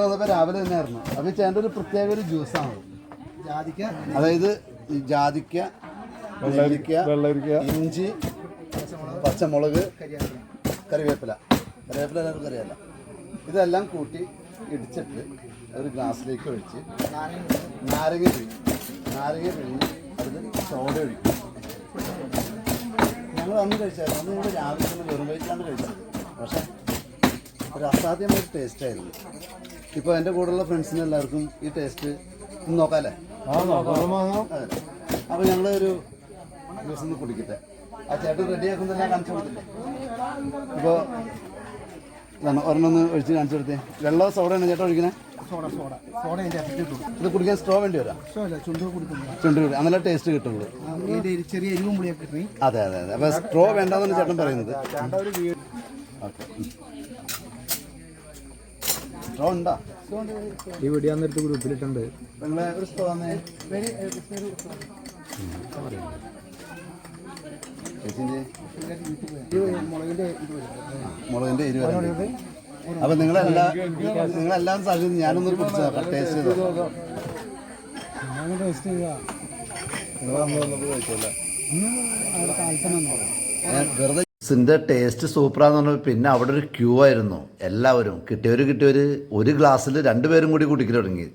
അതപ്പോൾ രാവിലെ തന്നെയായിരുന്നു. അപ്പോൾ ചേട്ടൻ്റെ ഒരു പ്രത്യേക ഒരു ജ്യൂസാണ് ജാതിക്ക. അതായത് ഈ ജാതിക്ക, വെള്ളരിക്ക, ഇഞ്ചി, പച്ചമുളക്, കറിവേപ്പില എല്ലാവർക്കും അറിയാമല്ല. ഇതെല്ലാം കൂട്ടി ഇടിച്ചിട്ട് ഒരു ഗ്ലാസ്സിലേക്ക് ഒഴിച്ച് നാരങ്ങ പിഴിഞ്ഞ് അതിൽ സോഡ ഒഴിക്കും. ഞങ്ങൾ അന്ന് കഴിച്ചായിരുന്നു. അന്ന് ഞങ്ങൾ രാവിലെ തന്നെ വെറും വയറ്റിലാണ് കഴിച്ചത്. പക്ഷേ ഒരു അസാധ്യമായൊരു ടേസ്റ്റായിരുന്നു. ഇപ്പോൾ എൻ്റെ കൂടെയുള്ള ഫ്രണ്ട്സിന് എല്ലാവർക്കും ഈ ടേസ്റ്റ് ഒന്ന് നോക്കാമല്ലേ? അതെ. അപ്പോൾ ഞങ്ങൾ ഒരു ജ്യൂസ് ഒന്ന് കുടിക്കട്ടെ. ആ ചേട്ടൻ റെഡിയാക്കുന്നതെല്ലാം കാണിച്ചു കൊടുത്തില്ലേ? ഇപ്പോൾ ഒരെണ്ണൊന്ന് ഒഴിച്ച് കാണിച്ചു കൊടുത്തേ. വെള്ളം സോഡയാണ് ചേട്ടൻ ഒഴിക്കണേ? ഇത് കുടിക്കാൻ സ്ട്രോ വേണ്ടി വരാം. ചുണ്ട് കുടി അങ്ങനെ ടേസ്റ്റ് കിട്ടുള്ളൂ. ചെറിയ എരിവും പുളിയൊക്കെ കിട്ടി. അതെ. അപ്പോൾ സ്ട്രോ വേണ്ടെന്നാണ് ചേട്ടൻ പറയുന്നത്. ഓക്കെ, സ്ട്രോ ഉണ്ടോ? ഈ വീഡിയോ അന്നേരത്തെ ഗ്രൂപ്പിലിട്ടുണ്ട്. നിങ്ങളെ ഒരു സ്ട്രോ മുളകിൻ്റെ 20. അപ്പൊ നിങ്ങളെല്ലാം സാധിച്ചു. ഞാനൊന്ന് കുടിച്ചു നോക്കാം, ടേസ്റ്റ് ചെയ്തോ. വെറുതെ ഇതിൻ്റെ ടേസ്റ്റ് സൂപ്പറാന്ന് പറഞ്ഞപ്പോൾ പിന്നെ അവിടെ ഒരു ക്യൂ ആയിരുന്നു. എല്ലാവരും കിട്ടിയവർ ഒരു ഗ്ലാസ്സിൽ 2 പേരും കൂടി കുടിക്കൽ തുടങ്ങി.